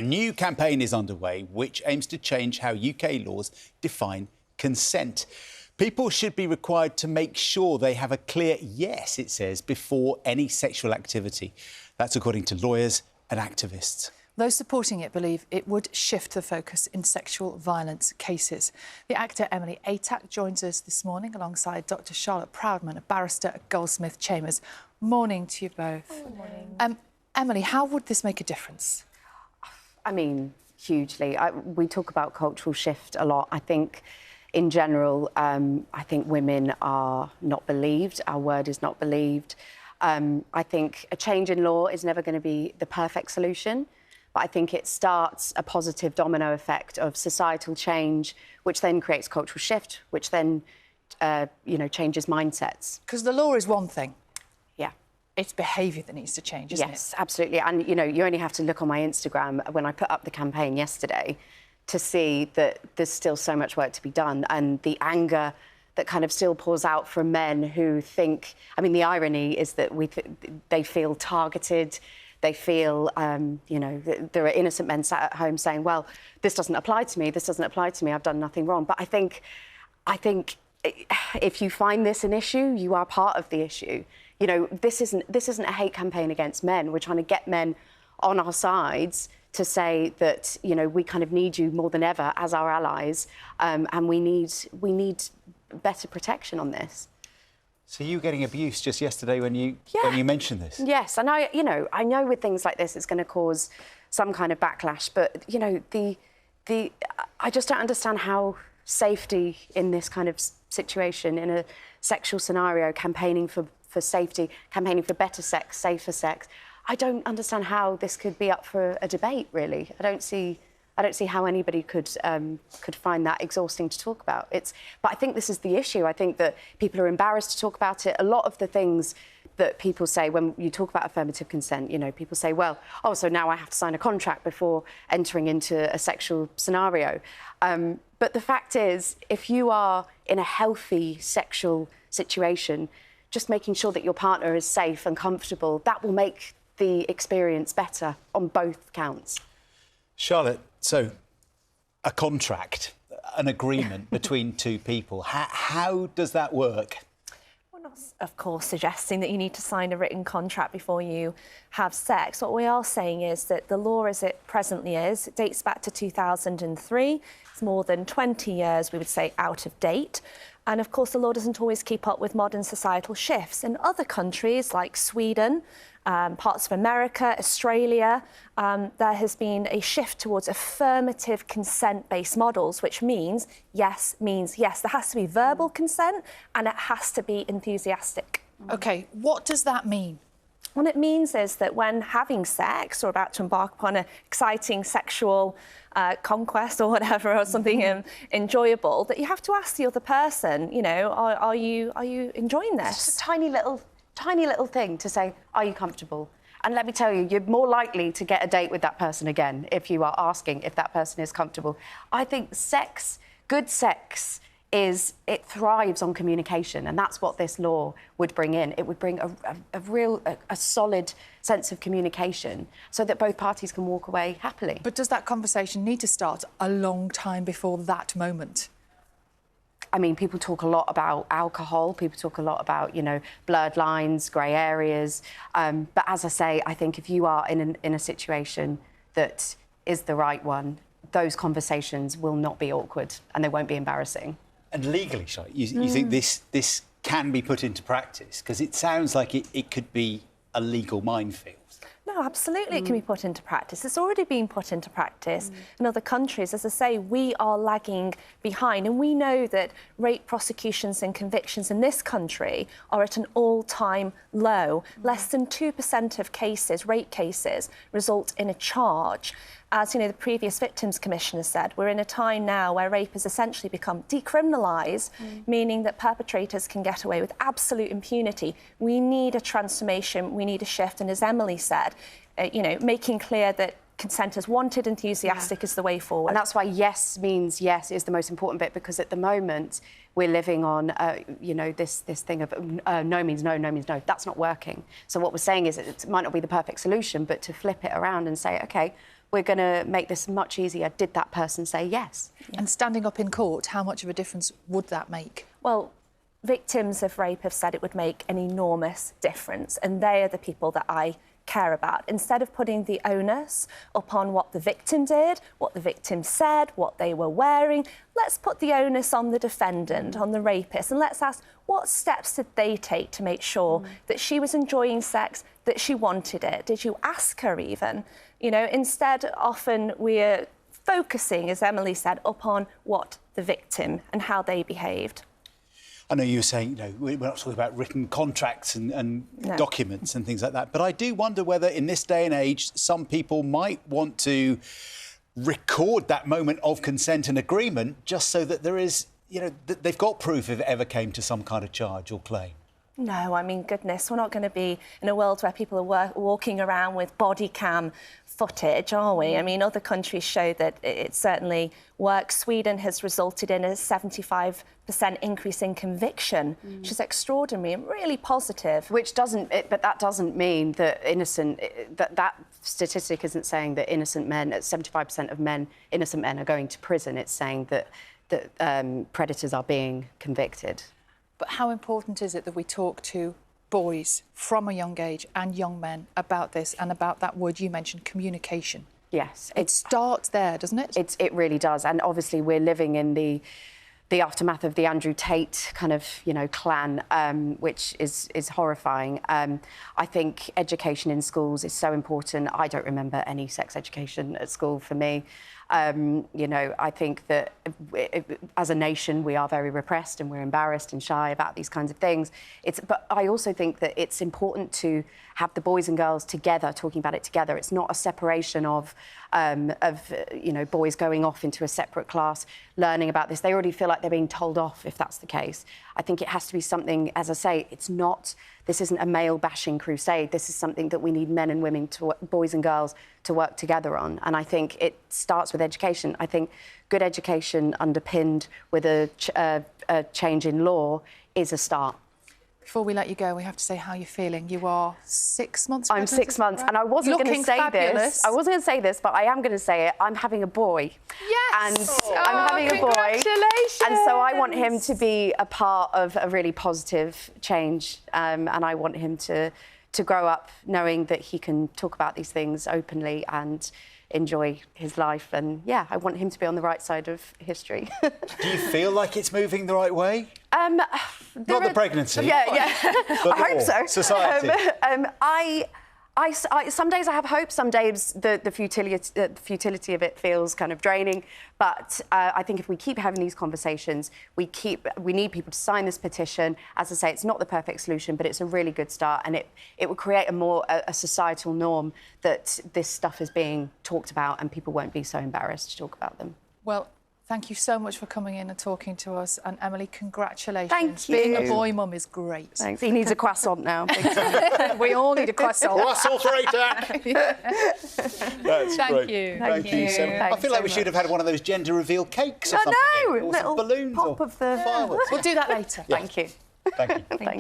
A new campaign is underway which aims to change how UK laws define consent. People should be required to make sure they have a clear yes, it says, before any sexual activity. That's according to lawyers and activists. Those supporting it believe it would shift the focus in sexual violence cases. The actor Emily Atack joins us this morning alongside Dr Charlotte Proudman, a barrister at Goldsmith Chambers. Morning to you both. Morning. Emily, how would this make a difference? I mean, hugely. We talk about cultural shift a lot. I think, in general, I think women are not believed. Our word is not believed. I think a change in law is never going to be the perfect solution, but I think it starts a positive domino effect of societal change, which then creates cultural shift, which then, changes mindsets. Because the law is one thing. Yeah. It's behaviour that needs to change, isn't it? Yes, absolutely. And, you only have to look on my Instagram when I put up the campaign yesterday to see that there's still so much work to be done, and the anger that kind of still pours out from men who think... I mean, the irony is that they feel targeted. They feel, there are innocent men sat at home saying, well, this doesn't apply to me, this doesn't apply to me, I've done nothing wrong. But I think if you find this an issue, you are part of the issue. This isn't a hate campaign against men. We're trying to get men on our sides to say that, we kind of need you more than ever as our allies, and we need better protection on this. So you were getting abuse just yesterday when you mentioned this? Yes, and I know with things like this it's going to cause some kind of backlash, but, I just don't understand how safety in this kind of situation, in a sexual scenario, campaigning for safety, campaigning for better sex, safer sex, I don't understand how this could be up for a debate, really. I don't see how anybody could find that exhausting to talk about. But I think this is the issue. I think that people are embarrassed to talk about it. A lot of the things that people say when you talk about affirmative consent, people say, well, so now I have to sign a contract before entering into a sexual scenario. But the fact is, if you are in a healthy sexual situation, just making sure that your partner is safe and comfortable, that will make the experience better on both counts. Charlotte, so a contract, an agreement between two people, how does that work? We're not, of course, suggesting that you need to sign a written contract before you have sex. What we are saying is that the law as it presently is, it dates back to 2003. It's more than 20 years, we would say, out of date. And, of course, the law doesn't always keep up with modern societal shifts. In other countries, like Sweden, parts of America, Australia, there has been a shift towards affirmative consent-based models, which means yes. There has to be verbal consent and it has to be enthusiastic. OK, what does that mean? What it means is that when having sex or about to embark upon an exciting sexual conquest or whatever, or something enjoyable, that you have to ask the other person, are you enjoying this? It's just a tiny little thing to say, are you comfortable? And let me tell you, you're more likely to get a date with that person again if you are asking if that person is comfortable. I think good sex, it thrives on communication, and that's what this law would bring in. It would bring a solid sense of communication so that both parties can walk away happily. But does that conversation need to start a long time before that moment? I mean, people talk a lot about alcohol, people talk a lot about, blurred lines, grey areas. But as I say, I think if you are in a situation that is the right one, those conversations will not be awkward and they won't be embarrassing. And legally, Charlotte, you think this can be put into practice? Because it sounds like it could be a legal minefield. No, absolutely it can be put into practice. It's already been put into practice in other countries. As I say, we are lagging behind, and we know that rape prosecutions and convictions in this country are at an all-time low. Less than 2% of cases, rape cases, result in a charge. As the previous Victims Commissioner said, we're in a time now where rape has essentially become decriminalised, meaning that perpetrators can get away with absolute impunity. We need a transformation, we need a shift, and as Emily said, making clear that consent is wanted, enthusiastic is the way forward. And that's why yes means yes is the most important bit, because at the moment we're living on, this thing of no means no, no means no. That's not working. So what we're saying is it might not be the perfect solution, but to flip it around and say, OK, we're going to make this much easier. Did that person say yes? And standing up in court, how much of a difference would that make? Well, victims of rape have said it would make an enormous difference, and they are the people that I care about. Instead of putting the onus upon what the victim did, what the victim said, what they were wearing, let's put the onus on the defendant, on the rapist, and let's ask what steps did they take to make sure that she was enjoying sex, that she wanted it? Did you ask her even? You know, instead, often we're focusing, as Emily said, upon what the victim and how they behaved. I know you were saying, you know, we're not talking about written contracts and documents and things like that, but I do wonder whether in this day and age some people might want to record that moment of consent and agreement just so that there is, you know, they've got proof if it ever came to some kind of charge or claim. No, I mean, goodness, we're not going to be in a world where people are walking around with body cam footage, are we? I mean, other countries show that it certainly works. Sweden has resulted in a 75% increase in conviction, which is extraordinary and really positive. Which doesn't, but that doesn't mean that that statistic isn't saying that innocent men, 75% of men, innocent men are going to prison. It's saying that predators are being convicted. But how important is it that we talk to boys from a young age and young men about this and about that word you mentioned, communication? Yes. It starts there, doesn't it? It really does. And obviously we're living in the aftermath of the Andrew Tate kind of, you know, clan, which is horrifying. I think education in schools is so important. I don't remember any sex education at school for me. You know, I think that as a nation, we are very repressed and we're embarrassed and shy about these kinds of things. But I also think that it's important to have the boys and girls together, talking about it together. It's not a separation of you know, boys going off into a separate class, learning about this. They already feel like they're being told off if that's the case. I think it has to be something, as I say, this isn't a male-bashing crusade. This is something that we need men and women, boys and girls, to work together on. And I think it starts with education. I think good education underpinned with a change in law is a start. Before we let you go, we have to say how you're feeling. You are 6 months pregnant. I'm 6 months, and I wasn't going to say this. I wasn't going to say this, but I am going to say it. I'm having a boy. Yes! And I'm having a boy. Congratulations! And so I want him to be a part of a really positive change, and I want him to grow up knowing that he can talk about these things openly and enjoy his life. And yeah, I want him to be on the right side of history. Do you feel like it's moving the right way? Not the pregnancy. Yeah. But I hope so. Society. Some days I have hope. Some days the futility of it feels kind of draining. But I think if we keep having these conversations, we need people to sign this petition. As I say, it's not the perfect solution, but it's a really good start, and it will create a societal norm that this stuff is being talked about, and people won't be so embarrassed to talk about them. Well, thank you so much for coming in and talking to us. And Emily, congratulations. Thank you. Being a boy mum is great. Thanks. He needs a croissant now. We all need a croissant. Croissant for Atack. That's Thank great. you. Thank you so much. I feel like we should have had one of those gender reveal cakes or I something. know. Or Little some balloons pop or of the fireworks. We'll do that later. Yeah. Thank you. Thank you. Thank you.